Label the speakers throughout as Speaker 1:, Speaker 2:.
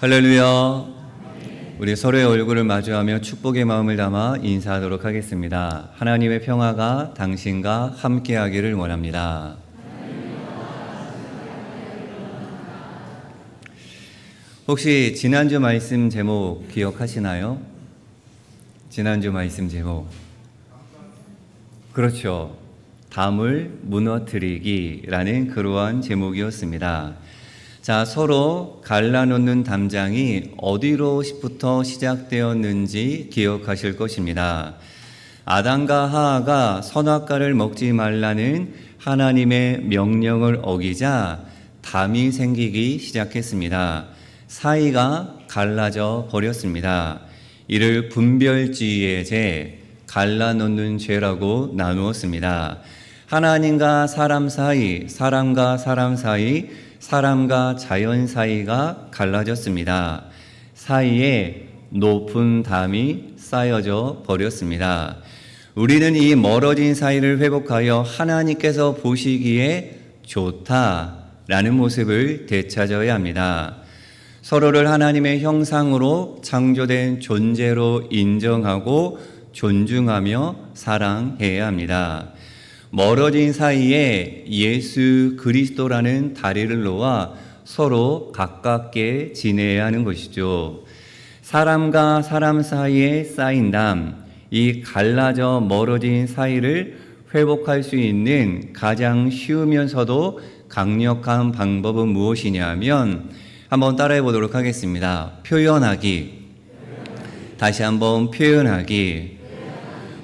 Speaker 1: 할렐루야. 우리 서로의 얼굴을 마주하며 축복의 마음을 담아 인사하도록 하겠습니다. 하나님의 평화가 당신과 함께하기를 원합니다. 혹시 지난주 말씀 제목 기억하시나요? 지난주 말씀 제목. 그렇죠. 담을 무너뜨리기라는 그러한 제목이었습니다. 자, 서로 갈라놓는 담장이 어디로부터 시작되었는지 기억하실 것입니다. 아담과 하하가 선악과를 먹지 말라는 하나님의 명령을 어기자 담이 생기기 시작했습니다. 사이가 갈라져 버렸습니다. 이를 분별주의의 죄, 갈라놓는 죄라고 나누었습니다. 하나님과 사람 사이, 사람과 사람 사이, 사람과 자연 사이가 갈라졌습니다. 사이에 높은 담이 쌓여져 버렸습니다. 우리는 이 멀어진 사이를 회복하여 하나님께서 보시기에 좋다라는 모습을 되찾아야 합니다. 서로를 하나님의 형상으로 창조된 존재로 인정하고 존중하며 사랑해야 합니다. 멀어진 사이에 예수 그리스도라는 다리를 놓아 서로 가깝게 지내야 하는 것이죠. 사람과 사람 사이에 쌓인 담, 이 갈라져 멀어진 사이를 회복할 수 있는 가장 쉬우면서도 강력한 방법은 무엇이냐면 한번 따라해 보도록 하겠습니다. 표현하기. 다시 한번 표현하기.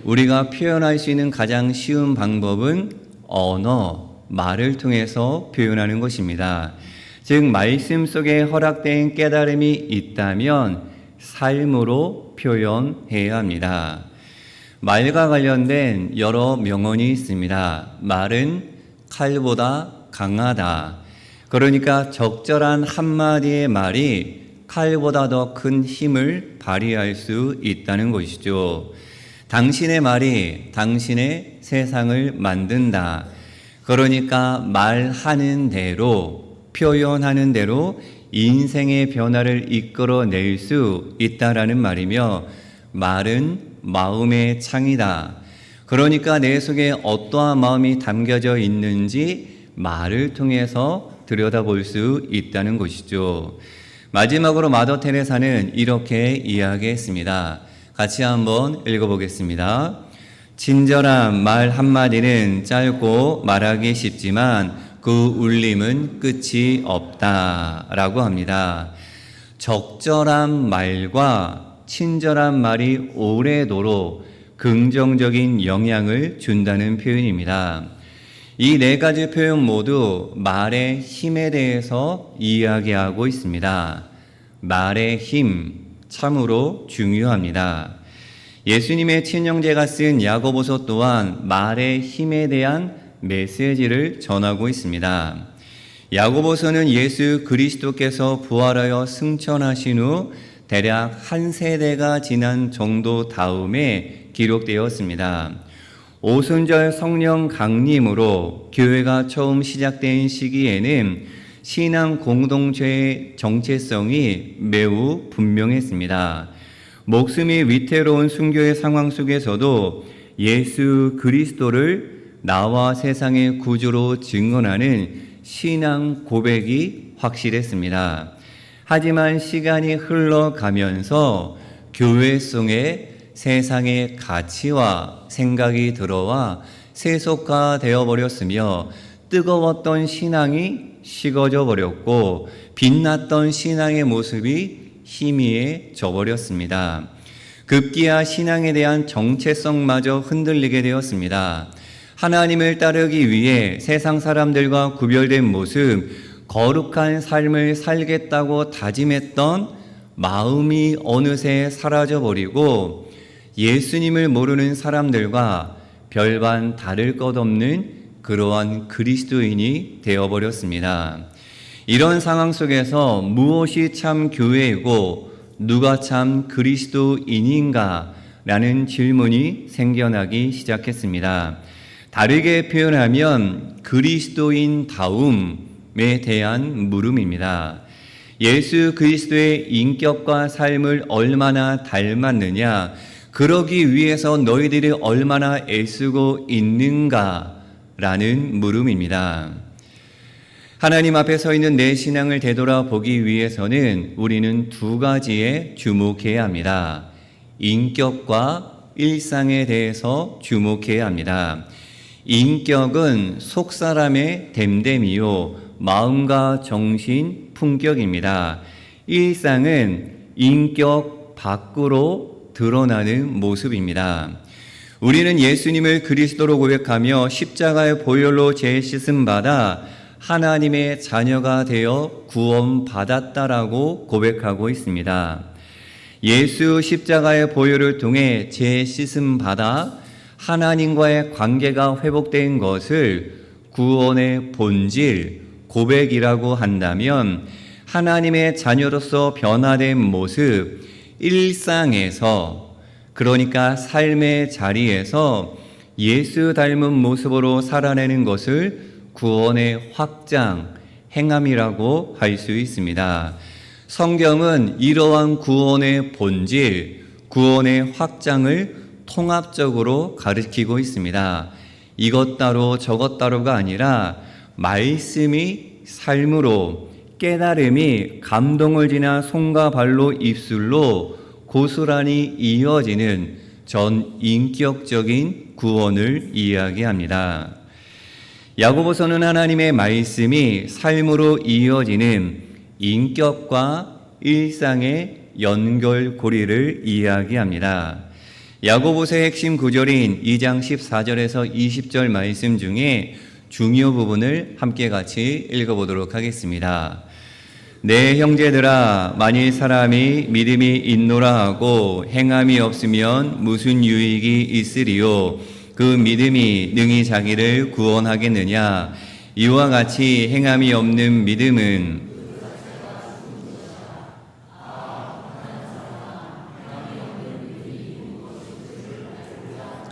Speaker 1: 우리가 표현할 수 있는 가장 쉬운 방법은 언어, 말을 통해서 표현하는 것입니다. 즉 말씀 속에 허락된 깨달음이 있다면 삶으로 표현해야 합니다. 말과 관련된 여러 명언이 있습니다. 말은 칼보다 강하다. 그러니까 적절한 한마디의 말이 칼보다 더 큰 힘을 발휘할 수 있다는 것이죠. 당신의 말이 당신의 세상을 만든다. 그러니까 말하는 대로, 표현하는 대로 인생의 변화를 이끌어낼 수 있다라는 말이며, 말은 마음의 창이다. 그러니까 내 속에 어떠한 마음이 담겨져 있는지 말을 통해서 들여다볼 수 있다는 것이죠. 마지막으로 마더 테레사는 이렇게 이야기했습니다. 같이 한번 읽어보겠습니다. 친절한 말 한마디는 짧고 말하기 쉽지만 그 울림은 끝이 없다 라고 합니다. 적절한 말과 친절한 말이 오래도록 긍정적인 영향을 준다는 표현입니다. 이 네 가지 표현 모두 말의 힘에 대해서 이야기하고 있습니다. 말의 힘, 참으로 중요합니다. 예수님의 친형제가 쓴 야고보서 또한 말의 힘에 대한 메시지를 전하고 있습니다. 야고보서는 예수 그리스도께서 부활하여 승천하신 후 대략 한 세대가 지난 정도 다음에 기록되었습니다. 오순절 성령 강림으로 교회가 처음 시작된 시기에는 신앙 공동체의 정체성이 매우 분명했습니다. 목숨이 위태로운 순교의 상황 속에서도 예수 그리스도를 나와 세상의 구주로 증언하는 신앙 고백이 확실했습니다. 하지만 시간이 흘러가면서 교회 속에 세상의 가치와 생각이 들어와 세속화되어 버렸으며 뜨거웠던 신앙이 식어져 버렸고 빛났던 신앙의 모습이 희미해져 버렸습니다. 급기야 신앙에 대한 정체성마저 흔들리게 되었습니다. 하나님을 따르기 위해 세상 사람들과 구별된 모습, 거룩한 삶을 살겠다고 다짐했던 마음이 어느새 사라져 버리고 예수님을 모르는 사람들과 별반 다를 것 없는 그러한 그리스도인이 되어버렸습니다. 이런 상황 속에서 무엇이 참 교회이고 누가 참 그리스도인인가 라는 질문이 생겨나기 시작했습니다. 다르게 표현하면 그리스도인다움에 대한 물음입니다. 예수 그리스도의 인격과 삶을 얼마나 닮았느냐, 그러기 위해서 너희들이 얼마나 애쓰고 있는가라는 물음입니다. 하나님 앞에 서 있는 내 신앙을 되돌아보기 위해서는 우리는 두 가지에 주목해야 합니다. 인격과 일상에 대해서 주목해야 합니다. 인격은 속사람의 됨됨이요 마음과 정신 품격입니다. 일상은 인격 밖으로 드러나는 모습입니다. 우리는 예수님을 그리스도로 고백하며 십자가의 보혈로 죄 씻음 받아 하나님의 자녀가 되어 구원받았다라고 고백하고 있습니다. 예수 십자가의 보혈을 통해 죄 씻음 받아 하나님과의 관계가 회복된 것을 구원의 본질, 고백이라고 한다면 하나님의 자녀로서 변화된 모습, 일상에서, 그러니까 삶의 자리에서 예수 닮은 모습으로 살아내는 것을 구원의 확장, 행함이라고 할 수 있습니다. 성경은 이러한 구원의 본질, 구원의 확장을 통합적으로 가르치고 있습니다. 이것 따로 저것 따로가 아니라 말씀이 삶으로, 깨달음이 감동을 지나 손과 발로 입술로 고스란히 이어지는 전 인격적인 구원을 이야기합니다. 야고보서는 하나님의 말씀이 삶으로 이어지는 인격과 일상의 연결고리를 이야기합니다. 야고보서의 핵심 구절인 2장 14절에서 20절 말씀 중에 중요 부분을 함께 같이 읽어보도록 하겠습니다. 내 형제들아, 만일 사람이 믿음이 있노라 하고 행함이 없으면 무슨 유익이 있으리요? 그 믿음이 능히 자기를 구원하겠느냐? 이와 같이 행함이 없는 믿음은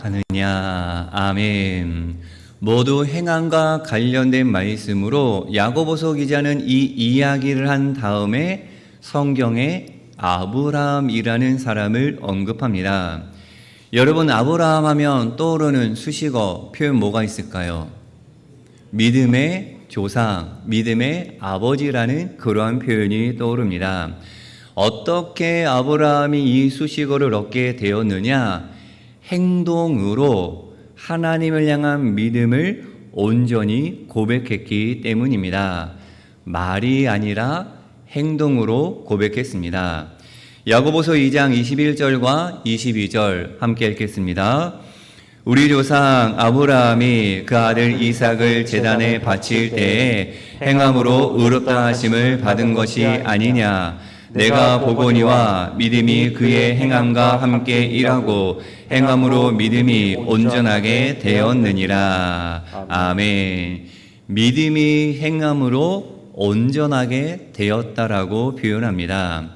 Speaker 1: 하느냐? 아멘. 모두 행함과 관련된 말씀으로 야고보서 기자는 이 이야기를 한 다음에 성경에 아브라함이라는 사람을 언급합니다. 여러분, 아브라함 하면 떠오르는 수식어 표현 뭐가 있을까요? 믿음의 조상, 믿음의 아버지라는 그러한 표현이 떠오릅니다. 어떻게 아브라함이 이 수식어를 얻게 되었느냐? 행동으로 하나님을 향한 믿음을 온전히 고백했기 때문입니다. 말이 아니라 행동으로 고백했습니다. 야고보서 2장 21절과 22절 함께 읽겠습니다. 우리 조상 아브라함이 그 아들 이삭을 제단에 바칠 때에 행함으로 의롭다 하심을 받은 것이 아니냐? 내가 보거니와 믿음이 그의 행함과 함께 일하고 행함으로 믿음이 온전하게 되었느니라. 아멘. 믿음이 행함으로 온전하게 되었다라고 표현합니다.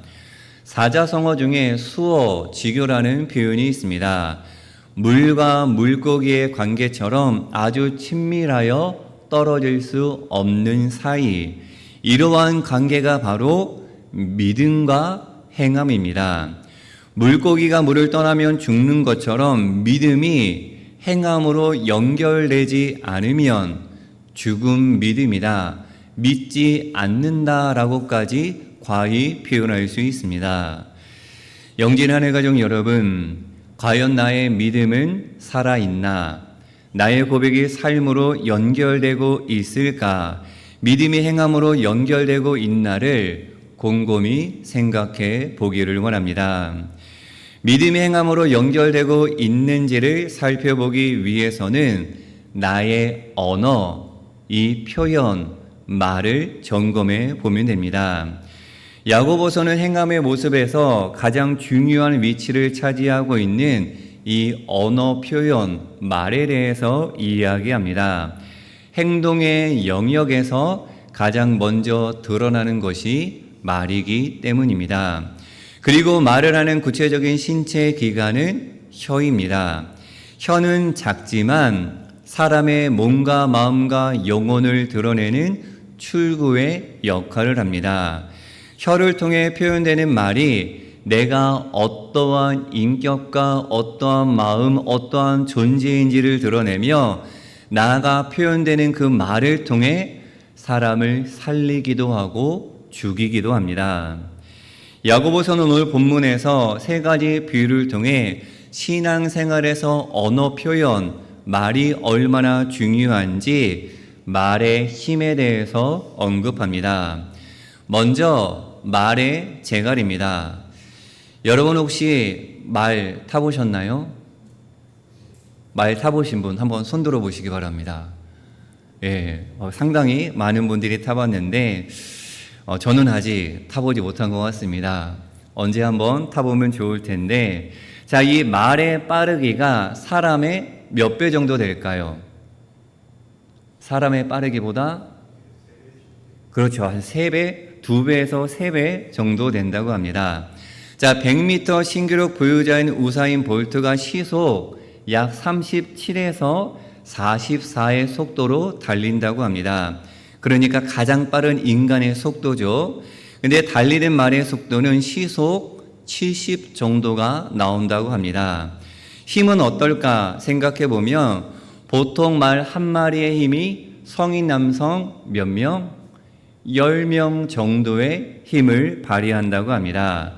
Speaker 1: 사자성어 중에 수어, 지교라는 표현이 있습니다. 물과 물고기의 관계처럼 아주 친밀하여 떨어질 수 없는 사이, 이러한 관계가 바로 믿음과 행함입니다. 물고기가 물을 떠나면 죽는 것처럼 믿음이 행함으로 연결되지 않으면 죽음 믿음이다, 믿지 않는다라고까지 과히 표현할 수 있습니다. 영진하늘 가족 여러분, 과연 나의 믿음은 살아있나? 나의 고백이 삶으로 연결되고 있을까? 믿음이 행함으로 연결되고 있나를 곰곰이 생각해 보기를 원합니다. 믿음이 행함으로 연결되고 있는지를 살펴보기 위해서는 나의 언어, 이 표현, 말을 점검해 보면 됩니다. 야고보서는 행함의 모습에서 가장 중요한 위치를 차지하고 있는 이 언어 표현, 말에 대해서 이야기합니다. 행동의 영역에서 가장 먼저 드러나는 것이 말이기 때문입니다. 그리고 말을 하는 구체적인 신체 기관은 혀입니다. 혀는 작지만 사람의 몸과 마음과 영혼을 드러내는 출구의 역할을 합니다. 혀를 통해 표현되는 말이 내가 어떠한 인격과 어떠한 마음, 어떠한 존재인지를 드러내며 나아가 표현되는 그 말을 통해 사람을 살리기도 하고 죽이기도 합니다. 야고보서는 오늘 본문에서 세 가지 비유를 통해 신앙생활에서 언어 표현, 말이 얼마나 중요한지 말의 힘에 대해서 언급합니다. 먼저 말의 재갈입니다. 여러분 혹시 말 타보셨나요? 말 타보신 분 한번 손 들어 보시기 바랍니다. 예, 상당히 많은 분들이 타봤는데 저는 아직 타보지 못한 것 같습니다. 언제 한번 타보면 좋을 텐데, 자, 이 말의 빠르기가 사람의 몇 배 정도 될까요? 사람의 빠르기보다 그렇죠, 한 3배, 2배에서 3배 정도 된다고 합니다. 자, 100m 신기록 보유자인 우사인 볼트가 시속 약 37에서 44의 속도로 달린다고 합니다. 그러니까 가장 빠른 인간의 속도죠. 근데 달리는 말의 속도는 시속 70 정도가 나온다고 합니다. 힘은 어떨까 생각해 보면 보통 말 한 마리의 힘이 성인 남성 몇 명? 10명 정도의 힘을 발휘한다고 합니다.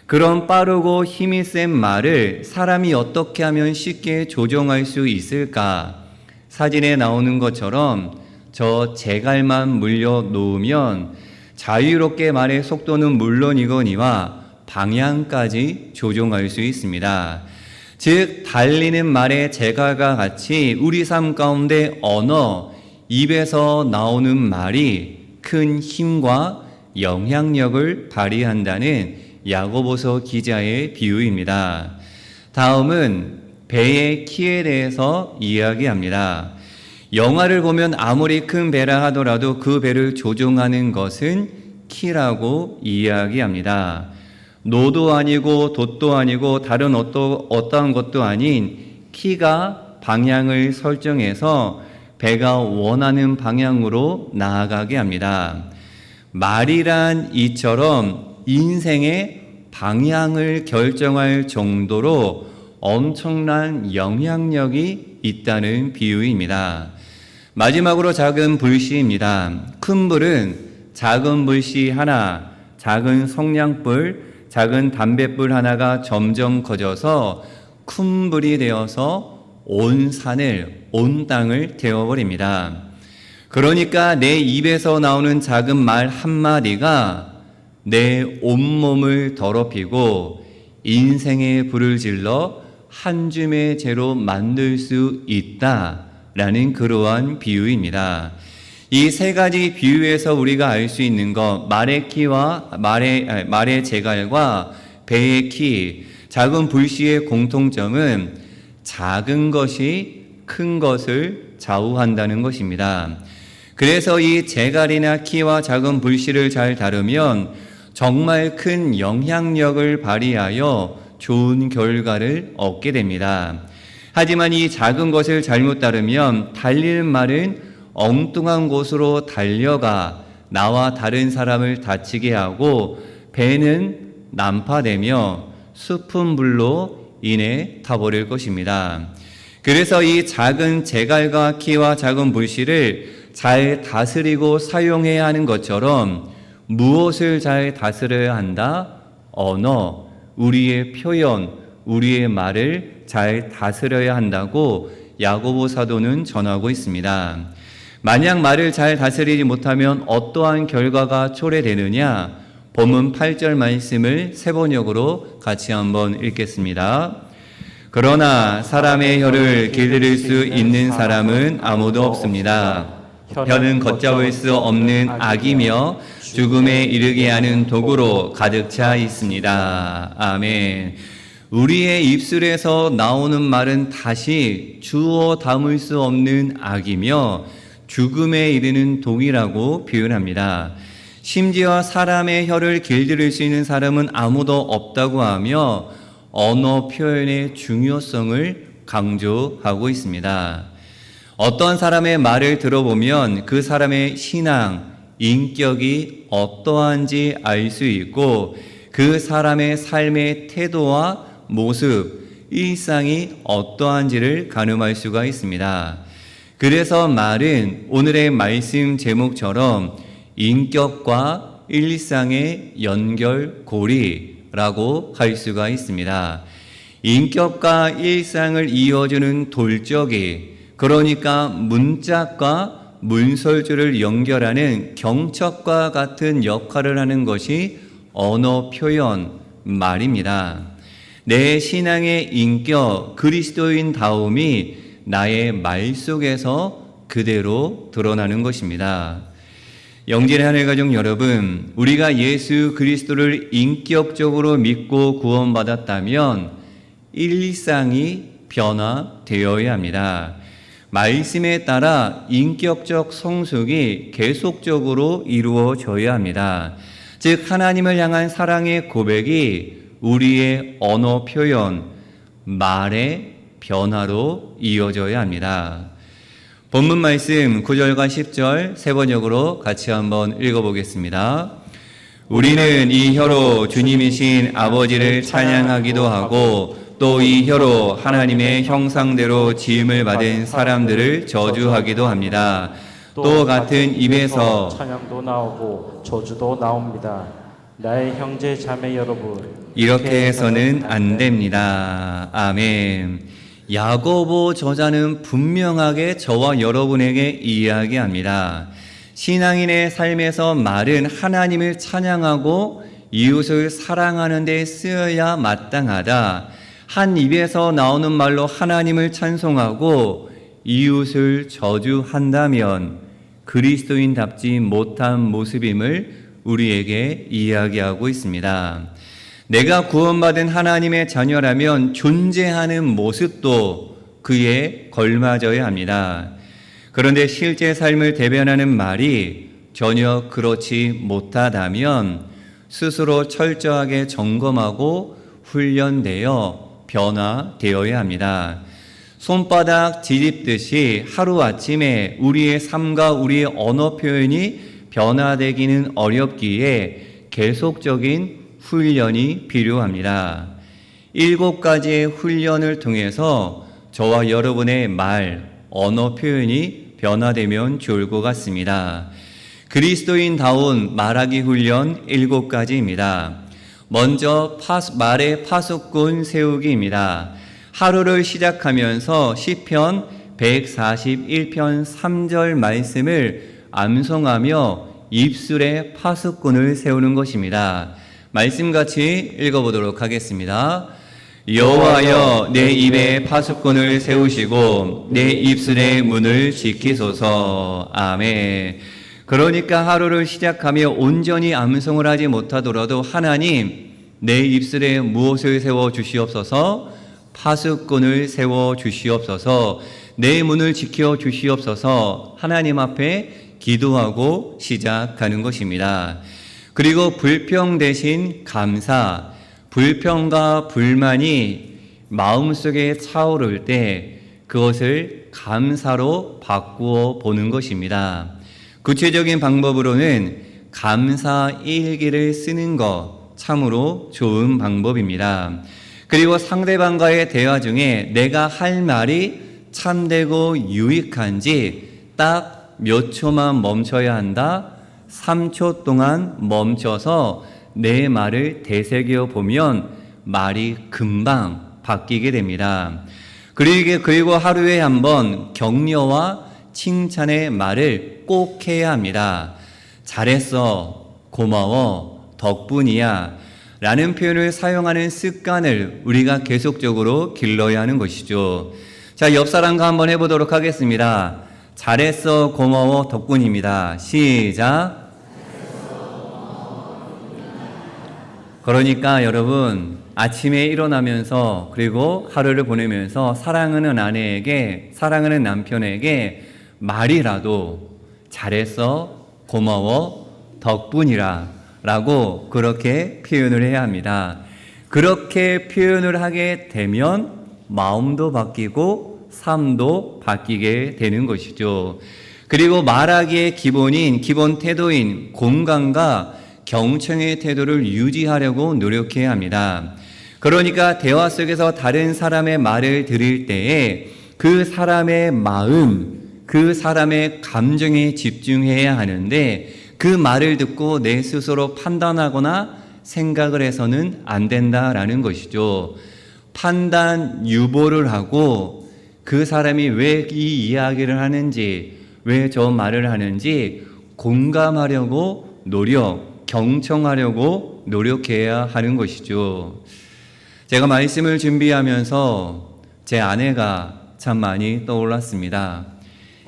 Speaker 1: 그런 빠르고 힘이 센 말을 사람이 어떻게 하면 쉽게 조종할 수 있을까? 사진에 나오는 것처럼 저 재갈만 물려 놓으면 자유롭게 말의 속도는 물론이거니와 방향까지 조종할 수 있습니다. 즉 달리는 말의 재갈과 같이 우리 삶 가운데 언어, 입에서 나오는 말이 큰 힘과 영향력을 발휘한다는 야고보서 기자의 비유입니다. 다음은 배의 키에 대해서 이야기합니다. 영화를 보면 아무리 큰 배라 하더라도 그 배를 조종하는 것은 키라고 이야기합니다. 노도 아니고 돛도 아니고 다른 어떠한 것도 아닌 키가 방향을 설정해서 배가 원하는 방향으로 나아가게 합니다. 말이란 이처럼 인생의 방향을 결정할 정도로 엄청난 영향력이 있다는 비유입니다. 마지막으로 작은 불씨입니다. 큰 불은 작은 불씨 하나, 작은 성냥불, 작은 담뱃불 하나가 점점 커져서 큰 불이 되어서 온 산을, 온 땅을 태워버립니다. 그러니까 내 입에서 나오는 작은 말 한마디가 내 온몸을 더럽히고 인생의 불을 질러 한 줌의 재로 만들 수 있다라는 그러한 비유입니다. 이 세 가지 비유에서 우리가 알 수 있는 것, 말의 키와 말의 재갈과 배의 키, 작은 불씨의 공통점은 작은 것이 큰 것을 좌우한다는 것입니다. 그래서 이 재갈이나 키와 작은 불씨를 잘 다루면 정말 큰 영향력을 발휘하여 좋은 결과를 얻게 됩니다. 하지만 이 작은 것을 잘못 다루면 달리는 말은 엉뚱한 곳으로 달려가 나와 다른 사람을 다치게 하고 배는 난파되며 깊은 불로 인해 타버릴 것입니다. 그래서 이 작은 재갈과 키와 작은 불씨를 잘 다스리고 사용해야 하는 것처럼 무엇을 잘 다스려야 한다? 언어, 우리의 표현, 우리의 말을 잘 다스려야 한다고 야고보 사도는 전하고 있습니다. 만약 말을 잘 다스리지 못하면 어떠한 결과가 초래되느냐? 본문 8절 말씀을 세 번역으로 같이 한번 읽겠습니다. 그러나 사람의 혀를 길들일 수 있는 사람은 아무도 없습니다. 혀는 걷잡을 수 없는 악이며 죽음에 이르게 하는 도구로 가득 차 있습니다. 아멘. 우리의 입술에서 나오는 말은 다시 주워 담을 수 없는 악이며 죽음에 이르는 독이라고 표현합니다. 심지어 사람의 혀를 길들일 수 있는 사람은 아무도 없다고 하며 언어 표현의 중요성을 강조하고 있습니다. 어떤 사람의 말을 들어보면 그 사람의 신앙, 인격이 어떠한지 알 수 있고 그 사람의 삶의 태도와 모습, 일상이 어떠한지를 가늠할 수가 있습니다. 그래서 말은 오늘의 말씀 제목처럼 인격과 일상의 연결고리라고 할 수가 있습니다. 인격과 일상을 이어주는 돌적이, 그러니까 문짝과 문설주를 연결하는 경첩과 같은 역할을 하는 것이 언어 표현, 말입니다. 내 신앙의 인격, 그리스도인다움이 나의 말 속에서 그대로 드러나는 것입니다. 영진의 하늘가족 여러분, 우리가 예수 그리스도를 인격적으로 믿고 구원받았다면 일상이 변화되어야 합니다. 말씀에 따라 인격적 성숙이 계속적으로 이루어져야 합니다. 즉 하나님을 향한 사랑의 고백이 우리의 언어 표현, 말의 변화로 이어져야 합니다. 본문 말씀 9절과 10절 세 번역으로 같이 한번 읽어보겠습니다. 우리는 이 혀로 주님이신 아버지를 찬양하기도 하고 또 이 혀로 하나님의 형상대로 지음을 받은 사람들을 저주하기도 합니다. 또 같은 입에서
Speaker 2: 찬양도 나오고 저주도 나옵니다. 나의 형제 자매 여러분,
Speaker 1: 이렇게 해서는 안 됩니다. 아멘. 야고보 저자는 분명하게 저와 여러분에게 이야기합니다. 신앙인의 삶에서 말은 하나님을 찬양하고 이웃을 사랑하는 데 쓰여야 마땅하다. 한 입에서 나오는 말로 하나님을 찬송하고 이웃을 저주한다면 그리스도인답지 못한 모습임을 우리에게 이야기하고 있습니다. 내가 구원받은 하나님의 자녀라면 존재하는 모습도 그에 걸맞아야 합니다. 그런데 실제 삶을 대변하는 말이 전혀 그렇지 못하다면 스스로 철저하게 점검하고 훈련되어 변화되어야 합니다. 손바닥 뒤집듯이 하루아침에 우리의 삶과 우리의 언어 표현이 변화되기는 어렵기에 계속적인 훈련이 필요합니다. 7가지의 훈련을 통해서 저와 여러분의 말, 언어 표현이 변화되면 좋을 것 같습니다. 그리스도인다운 말하기 훈련 7가지입니다. 먼저 말의 파수꾼 세우기입니다. 하루를 시작하면서 시편 141편 3절 말씀을 암송하며 입술에 파수꾼을 세우는 것입니다. 말씀 같이 읽어보도록 하겠습니다. 여호와여 내 입에 파수꾼을 세우시고 내 입술의 문을 지키소서. 아멘. 그러니까 하루를 시작하며 온전히 암송을 하지 못하더라도 하나님 내 입술에 무엇을 세워 주시옵소서, 파수꾼을 세워 주시옵소서, 내 문을 지켜 주시옵소서 하나님 앞에 기도하고 시작하는 것입니다. 그리고 불평 대신 감사, 불평과 불만이 마음속에 차오를 때 그것을 감사로 바꾸어 보는 것입니다. 구체적인 방법으로는 감사 일기를 쓰는 것 참으로 좋은 방법입니다. 그리고 상대방과의 대화 중에 내가 할 말이 참되고 유익한지 딱 몇 초만 멈춰야 한다. 3초 동안 멈춰서 내 말을 되새겨 보면 말이 금방 바뀌게 됩니다. 그리고 하루에 한번 격려와 칭찬의 말을 꼭 해야 합니다. 잘했어, 고마워, 덕분이야 라는 표현을 사용하는 습관을 우리가 계속적으로 길러야 하는 것이죠. 자, 옆 사람과 한번 해보도록 하겠습니다. 잘했어, 고마워, 덕분입니다. 시작. 그러니까 여러분 아침에 일어나면서 그리고 하루를 보내면서 사랑하는 아내에게, 사랑하는 남편에게 말이라도 잘했어, 고마워, 덕분이라 라고 그렇게 표현을 해야 합니다. 그렇게 표현을 하게 되면 마음도 바뀌고 삶도 바뀌게 되는 것이죠. 그리고 말하기의 기본 태도인 공감과 경청의 태도를 유지하려고 노력해야 합니다. 그러니까 대화 속에서 다른 사람의 말을 들을 때에 그 사람의 마음, 그 사람의 감정에 집중해야 하는데 그 말을 듣고 내 스스로 판단하거나 생각을 해서는 안 된다라는 것이죠. 판단 유보를 하고 그 사람이 왜 이 이야기를 하는지, 왜 저 말을 하는지 공감하려고 경청하려고 노력해야 하는 것이죠. 제가 말씀을 준비하면서 제 아내가 참 많이 떠올랐습니다.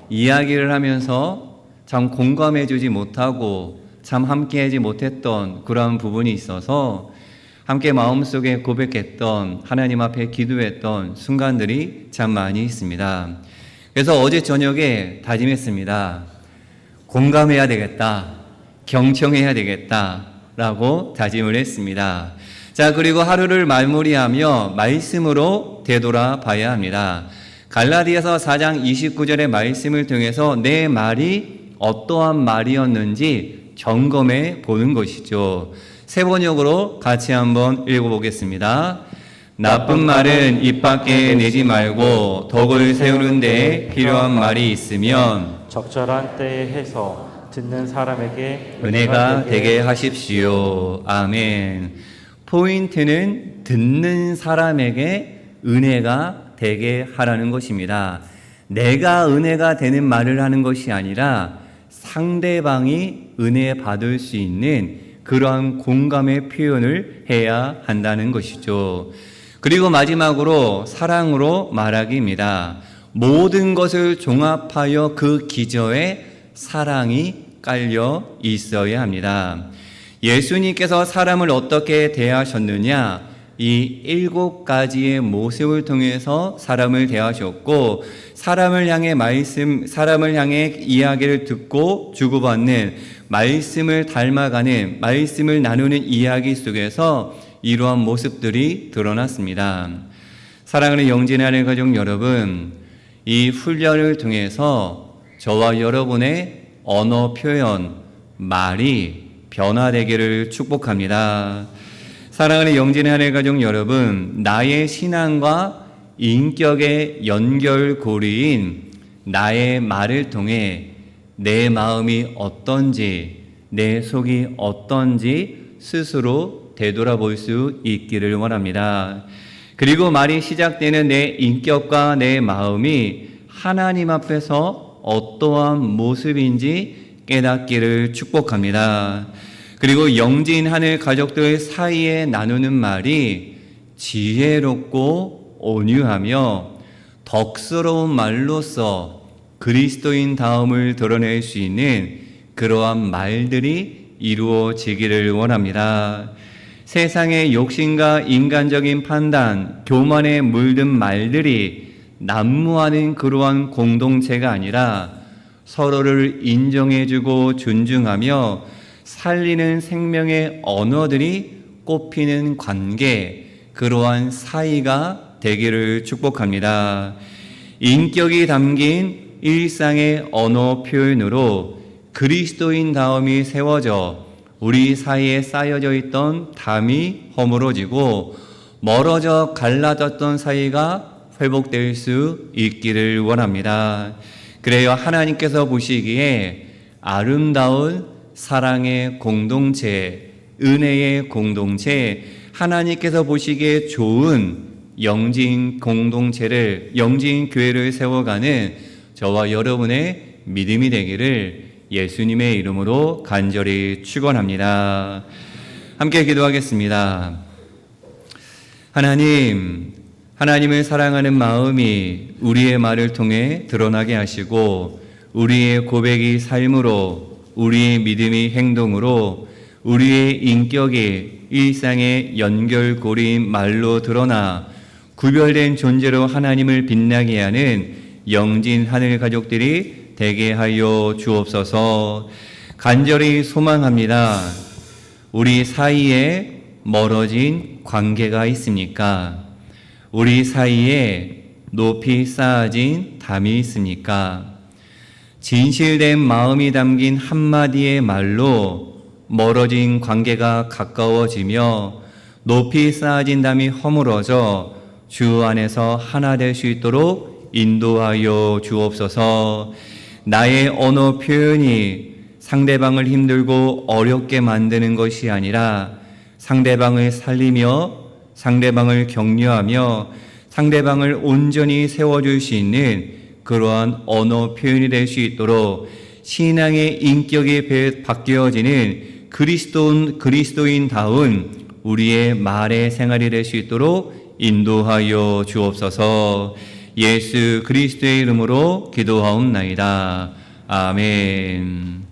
Speaker 1: 이야기를 하면서 참 공감해주지 못하고 참 함께하지 못했던 그러한 부분이 있어서 함께 마음속에 고백했던, 하나님 앞에 기도했던 순간들이 참 많이 있습니다. 그래서 어제 저녁에 다짐했습니다. 공감해야 되겠다, 경청해야 되겠다 라고 다짐을 했습니다. 자, 그리고 하루를 마무리하며 말씀으로 되돌아봐야 합니다. 갈라디아서 4장 29절의 말씀을 통해서 내 말이 어떠한 말이었는지 점검해 보는 것이죠. 세 번역으로 같이 한번 읽어보겠습니다. 나쁜 말은 입 밖에 내지 말고 덕을 세우는 데 필요한 말이 있으면
Speaker 2: 적절한 때에 해서 듣는 사람에게
Speaker 1: 은혜가 되게 하십시오. 아멘. 포인트는 듣는 사람에게 은혜가 되게 하라는 것입니다. 내가 은혜가 되는 말을 하는 것이 아니라 상대방이 은혜 받을 수 있는 그러한 공감의 표현을 해야 한다는 것이죠. 그리고 마지막으로 사랑으로 말하기입니다. 모든 것을 종합하여 그 기저에 사랑이 깔려 있어야 합니다. 예수님께서 사람을 어떻게 대하셨느냐? 이 7가지의 모습을 통해서 사람을 대하셨고, 사람을 향해 이야기를 듣고 주고받는, 말씀을 닮아가는, 말씀을 나누는 이야기 속에서 이러한 모습들이 드러났습니다. 사랑하는 영진하는 가족 여러분, 이 훈련을 통해서 저와 여러분의 언어 표현, 말이 변화되기를 축복합니다. 사랑하는 영진의 하늘 가족 여러분, 나의 신앙과 인격의 연결고리인 나의 말을 통해 내 마음이 어떤지, 내 속이 어떤지 스스로 되돌아볼 수 있기를 원합니다. 그리고 말이 시작되는 내 인격과 내 마음이 하나님 앞에서 어떠한 모습인지 깨닫기를 축복합니다. 그리고 영진 하늘 가족들 사이에 나누는 말이 지혜롭고 온유하며 덕스러운 말로서 그리스도인 다움을 드러낼 수 있는 그러한 말들이 이루어지기를 원합니다. 세상의 욕심과 인간적인 판단, 교만에 물든 말들이 난무하는 그러한 공동체가 아니라 서로를 인정해주고 존중하며 살리는 생명의 언어들이 꽃피는 관계, 그러한 사이가 되기를 축복합니다. 인격이 담긴 일상의 언어 표현으로 그리스도인 다움이 세워져 우리 사이에 쌓여져 있던 담이 허물어지고 멀어져 갈라졌던 사이가 회복될 수 있기를 원합니다. 그래요, 하나님께서 보시기에 아름다운 사랑의 공동체, 은혜의 공동체, 하나님께서 보시기에 좋은 영진 공동체를, 영진 교회를 세워가는 저와 여러분의 믿음이 되기를 예수님의 이름으로 간절히 축원합니다. 함께 기도하겠습니다. 하나님을 사랑하는 마음이 우리의 말을 통해 드러나게 하시고 우리의 고백이 삶으로, 우리의 믿음이 행동으로, 우리의 인격이 일상의 연결고리인 말로 드러나 구별된 존재로 하나님을 빛나게 하는 영진 하늘 가족들이 되게 하여 주옵소서. 간절히 소망합니다. 우리 사이에 멀어진 관계가 있습니까? 우리 사이에 높이 쌓아진 담이 있습니까? 진실된 마음이 담긴 한마디의 말로 멀어진 관계가 가까워지며 높이 쌓아진 담이 허물어져 주 안에서 하나 될 수 있도록 인도하여 주옵소서. 나의 언어 표현이 상대방을 힘들고 어렵게 만드는 것이 아니라 상대방을 살리며 상대방을 격려하며 상대방을 온전히 세워줄 수 있는 그러한 언어 표현이 될 수 있도록 신앙의 인격이 바뀌어지는 그리스도인다운 우리의 말의 생활이 될 수 있도록 인도하여 주옵소서. 예수 그리스도의 이름으로 기도하옵나이다. 아멘.